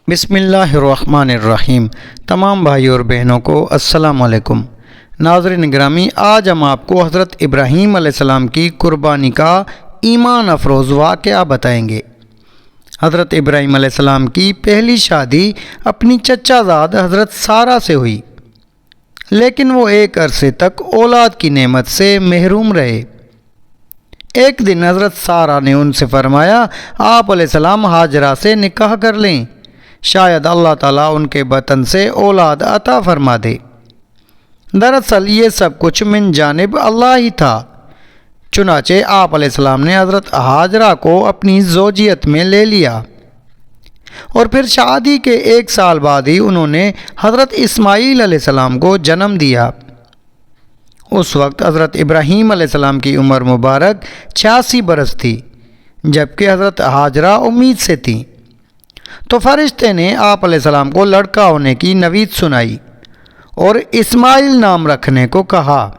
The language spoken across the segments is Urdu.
بسم اللہ الرحمن الرحیم۔ تمام بھائی اور بہنوں کو السلام علیکم۔ ناظرین گرامی، آج ہم آپ کو حضرت ابراہیم علیہ السلام کی قربانی کا ایمان افروز واقعہ بتائیں گے۔ حضرت ابراہیم علیہ السلام کی پہلی شادی اپنی چچا زاد حضرت سارہ سے ہوئی، لیکن وہ ایک عرصے تک اولاد کی نعمت سے محروم رہے۔ ایک دن حضرت سارہ نے ان سے فرمایا، آپ علیہ السلام ہاجرہ سے نکاح کر لیں، شاید اللہ تعالیٰ ان کے بطن سے اولاد عطا فرما دے۔ دراصل یہ سب کچھ من جانب اللہ ہی تھا۔ چنانچہ آپ علیہ السلام نے حضرت ہاجرہ کو اپنی زوجیت میں لے لیا، اور پھر شادی کے 1 سال بعد ہی انہوں نے حضرت اسماعیل علیہ السلام کو جنم دیا۔ اس وقت حضرت ابراہیم علیہ السلام کی عمر مبارک 86 برس تھی، جبکہ حضرت ہاجرہ امید سے تھیں۔ تو فرشتے نے آپ علیہ السلام کو لڑکا ہونے کی نوید سنائی اور اسماعیل نام رکھنے کو کہا۔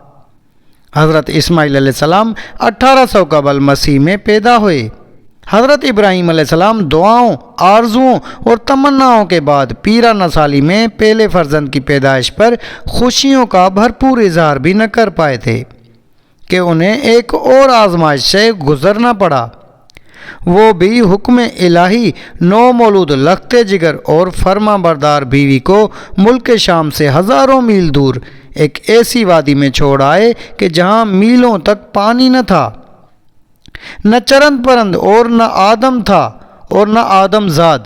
حضرت اسماعیل علیہ السلام 1800 قبل مسیح میں پیدا ہوئے۔ حضرت ابراہیم علیہ السلام دعاؤں، آرزوؤں اور تمناؤں کے بعد پیرانہ سالی میں پہلے فرزند کی پیدائش پر خوشیوں کا بھرپور اظہار بھی نہ کر پائے تھے کہ انہیں ایک اور آزمائش سے گزرنا پڑا، وہ بھی حکم الہی نو مولود لختے جگر اور فرما بردار بیوی کو ملک شام سے ہزاروں میل دور ایک ایسی وادی میں چھوڑ آئے کہ جہاں میلوں تک پانی نہ تھا، نہ چرند پرند اور نہ آدم تھا اور نہ آدم زاد۔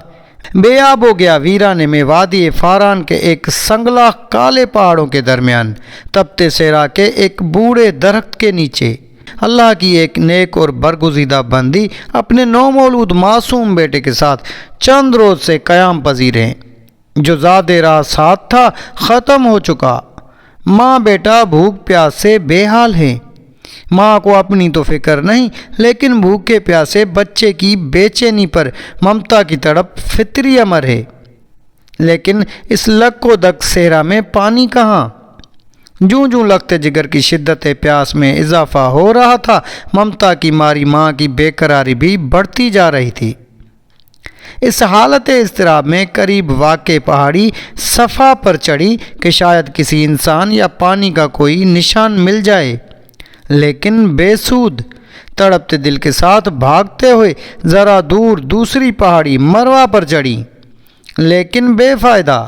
بے آب ہو گیا ویرانے میں وادی فاران کے ایک سنگلاخ کالے پہاڑوں کے درمیان تپتے صحرا کے ایک بوڑھے درخت کے نیچے اللہ کی ایک نیک اور برگزیدہ بندی اپنے نومولود معصوم بیٹے کے ساتھ چند روز سے قیام پذیر ہیں۔ جو زاد راہ ساتھ تھا ختم ہو چکا، ماں بیٹا بھوک پیاس سے بے حال ہیں۔ ماں کو اپنی تو فکر نہیں، لیکن بھوکے پیاسے بچے کی بے چینی پر ممتا کی تڑپ فطری امر ہے۔ لیکن اس لک و دک صحرا میں پانی کہاں؟ جوں جوں لگتے جگر کی شدت پیاس میں اضافہ ہو رہا تھا، ممتا کی ماری ماں کی بے قراری بھی بڑھتی جا رہی تھی۔ اس حالت اضطراب میں قریب واقع پہاڑی صفا پر چڑھی کہ شاید کسی انسان یا پانی کا کوئی نشان مل جائے، لیکن بے سود۔ تڑپتے دل کے ساتھ بھاگتے ہوئے ذرا دور دوسری پہاڑی مروا پر چڑھی، لیکن بے فائدہ۔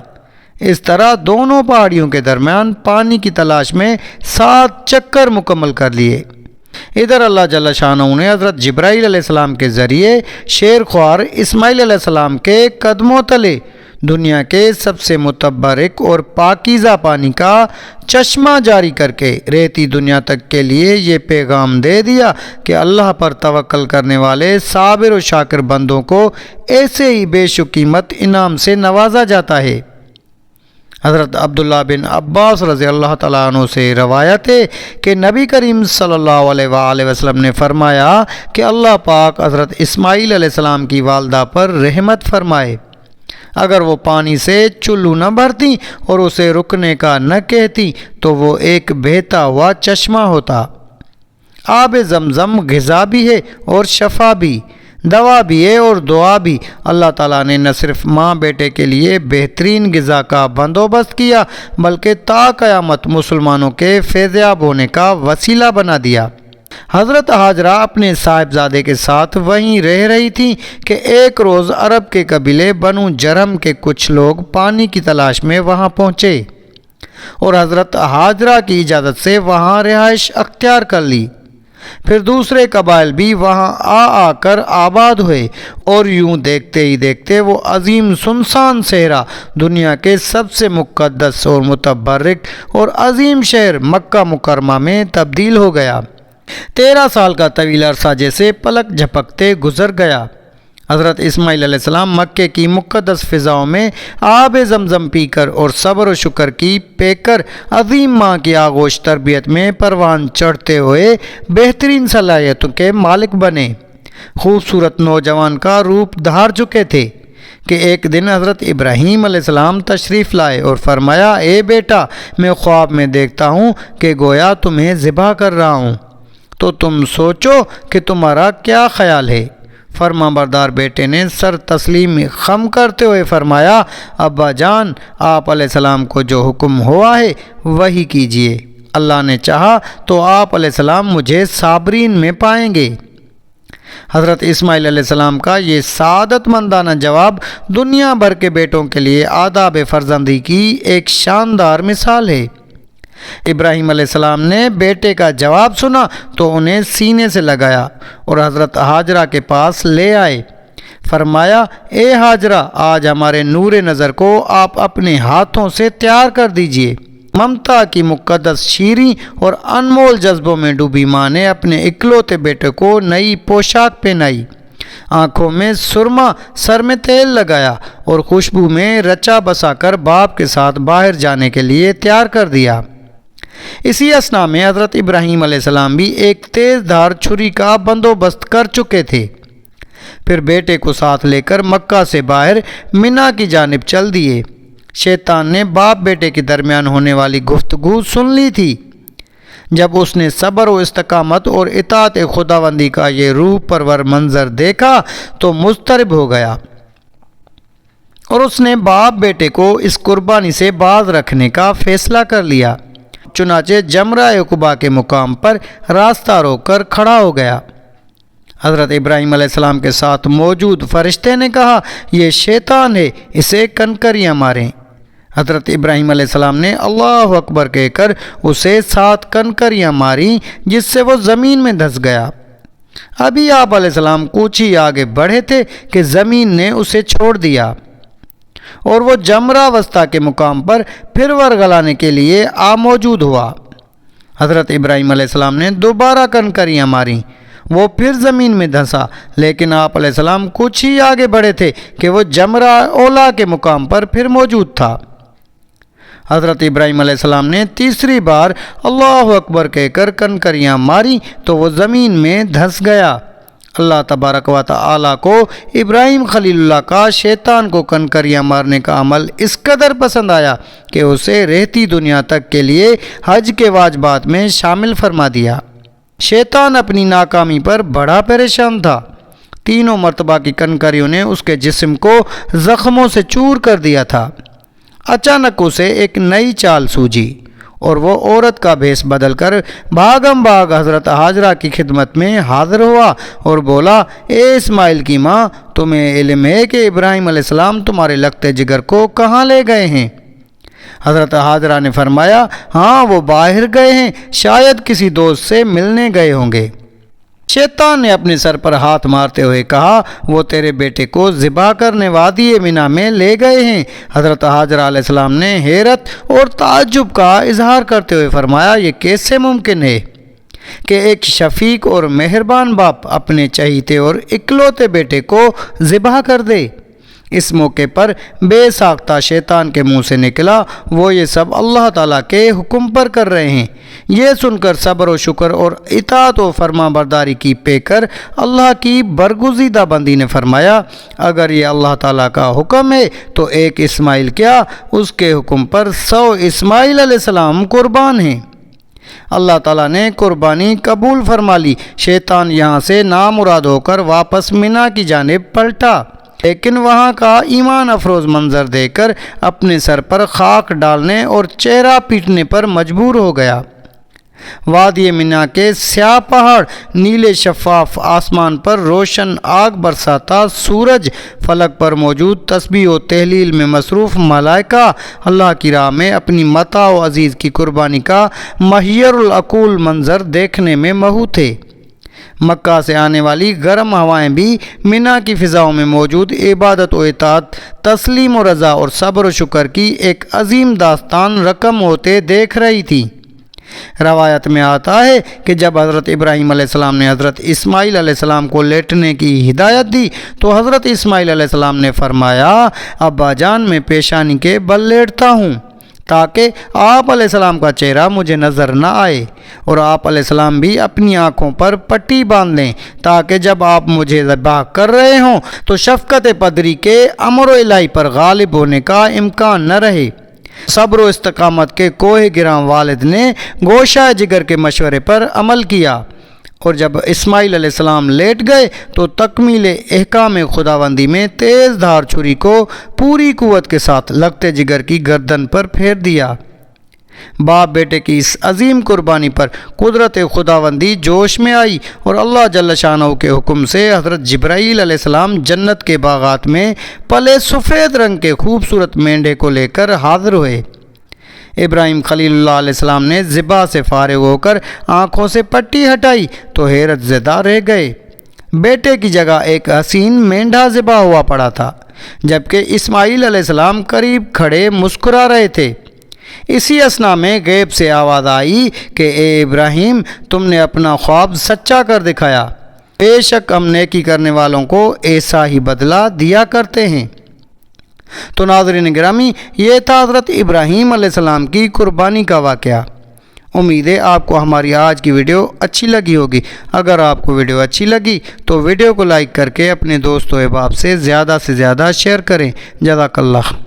اس طرح دونوں پہاڑیوں کے درمیان پانی کی تلاش میں 7 چکر مکمل کر لیے۔ ادھر اللہ جل شانہ نے حضرت جبرائیل علیہ السلام کے ذریعے شیر خوار اسماعیل علیہ السلام کے قدموں تلے دنیا کے سب سے متبرک اور پاکیزہ پانی کا چشمہ جاری کر کے ریتی دنیا تک کے لیے یہ پیغام دے دیا کہ اللہ پر توکل کرنے والے صابر و شاکر بندوں کو ایسے ہی بے شقیمت انعام سے نوازا جاتا ہے۔ حضرت عبداللہ بن عباس رضی اللہ تعالیٰ عنہ سے روایت ہے کہ نبی کریم صلی اللہ علیہ وآلہ وسلم نے فرمایا کہ اللہ پاک حضرت اسماعیل علیہ السلام کی والدہ پر رحمت فرمائے، اگر وہ پانی سے چلو نہ بھرتی اور اسے رکنے کا نہ کہتی تو وہ ایک بہتا ہوا چشمہ ہوتا۔ آب زمزم غذا بھی ہے اور شفا بھی، دوا بھی ہے اور دعا بھی۔ اللہ تعالیٰ نے نہ صرف ماں بیٹے کے لیے بہترین غذا کا بندوبست کیا، بلکہ تا قیامت مسلمانوں کے فیضیاب ہونے کا وسیلہ بنا دیا۔ حضرت ہاجرہ اپنے صاحبزادے کے ساتھ وہیں رہ رہی تھیں کہ ایک روز عرب کے قبیلے بنو جرم کے کچھ لوگ پانی کی تلاش میں وہاں پہنچے اور حضرت ہاجرہ کی اجازت سے وہاں رہائش اختیار کر لی۔ پھر دوسرے قبائل بھی وہاں آ کر آباد ہوئے، اور یوں دیکھتے ہی دیکھتے وہ عظیم سنسان صحرا دنیا کے سب سے مقدس اور متبرک اور عظیم شہر مکہ مکرمہ میں تبدیل ہو گیا۔ 13 سال کا طویل عرصہ جیسے پلک جھپکتے گزر گیا۔ حضرت اسماعیل علیہ السلام مکے کی مقدس فضاؤں میں آب زمزم پی کر اور صبر و شکر کی پے کر عظیم ماں کی آغوش تربیت میں پروان چڑھتے ہوئے بہترین صلاحیتوں کے مالک بنے۔ خوبصورت نوجوان کا روپ دھار چکے تھے کہ ایک دن حضرت ابراہیم علیہ السلام تشریف لائے اور فرمایا، اے بیٹا، میں خواب میں دیکھتا ہوں کہ گویا تمہیں ذبح کر رہا ہوں، تو تم سوچو کہ تمہارا کیا خیال ہے۔ فرما بردار بیٹے نے سر تسلیم خم کرتے ہوئے فرمایا، ابا جان، آپ علیہ السلام کو جو حکم ہوا ہے وہی کیجیے، اللہ نے چاہا تو آپ علیہ السلام مجھے صابرین میں پائیں گے۔ حضرت اسماعیل علیہ السلام کا یہ سعادت مندانہ جواب دنیا بھر کے بیٹوں کے لیے آداب فرزندی کی ایک شاندار مثال ہے۔ ابراہیم علیہ السلام نے بیٹے کا جواب سنا تو انہیں سینے سے لگایا اور حضرت ہاجرہ کے پاس لے آئے۔ فرمایا، اے ہاجرہ، آج ہمارے نور نظر کو آپ اپنے ہاتھوں سے تیار کر دیجئے۔ ممتا کی مقدس شیریں اور انمول جذبوں میں ڈوبی ماں نے اپنے اکلوتے بیٹے کو نئی پوشاک پہنائی، آنکھوں میں سرما، سر میں تیل لگایا اور خوشبو میں رچا بسا کر باپ کے ساتھ باہر جانے کے لیے تیار کر دیا۔ اسی اثنا میں حضرت ابراہیم علیہ السلام بھی ایک تیز دھار چھری کا بندوبست کر چکے تھے۔ پھر بیٹے کو ساتھ لے کر مکہ سے باہر منا کی جانب چل دیے۔ شیطان نے باپ بیٹے کے درمیان ہونے والی گفتگو سن لی تھی۔ جب اس نے صبر و استقامت اور اطاعت خداوندی کا یہ روح پرور منظر دیکھا تو مضطرب ہو گیا اور اس نے باپ بیٹے کو اس قربانی سے باز رکھنے کا فیصلہ کر لیا۔ چنانچہ جمرہ عقبہ کے مقام پر راستہ روک کر کھڑا ہو گیا۔ حضرت ابراہیم علیہ السلام کے ساتھ موجود فرشتے نے کہا، یہ شیطان ہے، اسے کنکریاں ماریں۔ حضرت ابراہیم علیہ السلام نے اللہ اکبر کہہ کر اسے 7 کنکریاں ماریں جس سے وہ زمین میں دھس گیا۔ ابھی آپ علیہ السلام کچھ ہی آگے بڑھے تھے کہ زمین نے اسے چھوڑ دیا اور وہ جمرہ وسطیٰ کے مقام پر پھر ورگلانے کے لیے موجود ہوا۔ حضرت ابراہیم علیہ السلام نے دوبارہ کنکریاں ماریں، وہ پھر زمین میں دھنسا، لیکن آپ علیہ السلام کچھ ہی آگے بڑھے تھے کہ وہ جمرہ اولا کے مقام پر پھر موجود تھا۔ حضرت ابراہیم علیہ السلام نے تیسری بار اللہ اکبر کہہ کر کنکریاں ماری تو وہ زمین میں دھنس گیا۔ اللہ تبارک و تعالی کو ابراہیم خلیل اللہ کا شیطان کو کنکریاں مارنے کا عمل اس قدر پسند آیا کہ اسے رہتی دنیا تک کے لیے حج کے واجبات میں شامل فرما دیا۔ شیطان اپنی ناکامی پر بڑا پریشان تھا۔ 3 مرتبہ کی کنکریوں نے اس کے جسم کو زخموں سے چور کر دیا تھا۔ اچانک اسے ایک نئی چال سوجھی اور وہ عورت کا بھیس بدل کر بھاگم بھاگ حضرت ہاجرہ کی خدمت میں حاضر ہوا اور بولا، اے اسماعیل کی ماں، تمہیں علم ہے کہ ابراہیم علیہ السلام تمہارے لگتے جگر کو کہاں لے گئے ہیں؟ حضرت ہاجرہ نے فرمایا، ہاں، وہ باہر گئے ہیں، شاید کسی دوست سے ملنے گئے ہوں گے۔ شیطان نے اپنے سر پر ہاتھ مارتے ہوئے کہا، وہ تیرے بیٹے کو ذبح کرنے وادی منا میں لے گئے ہیں۔ حضرت ہاجرہ علیہ السلام نے حیرت اور تعجب کا اظہار کرتے ہوئے فرمایا، یہ کیسے ممکن ہے کہ ایک شفیق اور مہربان باپ اپنے چہیتے اور اکلوتے بیٹے کو ذبح کر دے؟ اس موقع پر بے ساختہ شیطان کے منہ سے نکلا، وہ یہ سب اللہ تعالیٰ کے حکم پر کر رہے ہیں۔ یہ سن کر صبر و شکر اور اطاعت و فرما برداری کی پے کر اللہ کی برگزیدہ بندی نے فرمایا، اگر یہ اللہ تعالیٰ کا حکم ہے تو ایک اسماعیل کیا، اس کے حکم پر 100 اسماعیل علیہ السلام قربان ہیں۔ اللہ تعالیٰ نے قربانی قبول فرما لی۔ شیطان یہاں سے نامراد ہو کر واپس منا کی جانب پلٹا، لیکن وہاں کا ایمان افروز منظر دیکھ کر اپنے سر پر خاک ڈالنے اور چہرہ پیٹنے پر مجبور ہو گیا۔ وادی منا کے سیاہ پہاڑ، نیلے شفاف آسمان پر روشن آگ برساتا سورج، فلک پر موجود تسبیح و تہلیل میں مصروف ملائکہ، اللہ کی راہ میں اپنی متاع و عزیز کی قربانی کا محیر العقول منظر دیکھنے میں مہو تھے۔ مکہ سے آنے والی گرم ہوائیں بھی منا کی فضاؤں میں موجود عبادت و اطاعت، تسلیم و رضا اور صبر و شکر کی ایک عظیم داستان رقم ہوتے دیکھ رہی تھی۔ روایت میں آتا ہے کہ جب حضرت ابراہیم علیہ السلام نے حضرت اسماعیل علیہ السلام کو لیٹنے کی ہدایت دی تو حضرت اسماعیل علیہ السلام نے فرمایا، ابا جان، میں پیشانی کے بل لیٹتا ہوں تاکہ آپ علیہ السلام کا چہرہ مجھے نظر نہ آئے، اور آپ علیہ السلام بھی اپنی آنکھوں پر پٹی باندھ لیں تاکہ جب آپ مجھے ذبح کر رہے ہوں تو شفقت پدری کے امر و الہی پر غالب ہونے کا امکان نہ رہے۔ صبر و استقامت کے کوہ گراں والد نے گوشہ جگر کے مشورے پر عمل کیا اور جب اسماعیل علیہ السلام لیٹ گئے تو تکمیل احکام خداوندی میں تیز دھار چھری کو پوری قوت کے ساتھ لگتے جگر کی گردن پر پھیر دیا۔ باپ بیٹے کی اس عظیم قربانی پر قدرت خداوندی جوش میں آئی اور اللہ جل شانہ کے حکم سے حضرت جبرائیل علیہ السلام جنت کے باغات میں پلے سفید رنگ کے خوبصورت مینڈھے کو لے کر حاضر ہوئے۔ ابراہیم خلیل اللہ علیہ السلام نے ذبح سے فارغ ہو کر آنکھوں سے پٹی ہٹائی تو حیرت زدہ رہ گئے۔ بیٹے کی جگہ ایک حسین مینڈھا ذبح ہوا پڑا تھا، جبکہ اسماعیل علیہ السلام قریب کھڑے مسکرا رہے تھے۔ اسی اثنا میں غیب سے آواز آئی کہ اے ابراہیم، تم نے اپنا خواب سچا کر دکھایا، بے شک ہم نیکی کرنے والوں کو ایسا ہی بدلہ دیا کرتے ہیں۔ تو ناظرین گرامی، یہ تھا حضرت ابراہیم علیہ السلام کی قربانی کا واقعہ۔ امید ہے آپ کو ہماری آج کی ویڈیو اچھی لگی ہوگی۔ اگر آپ کو ویڈیو اچھی لگی تو ویڈیو کو لائک کر کے اپنے دوست و احباب سے زیادہ شیئر کریں۔ جزاک اللہ۔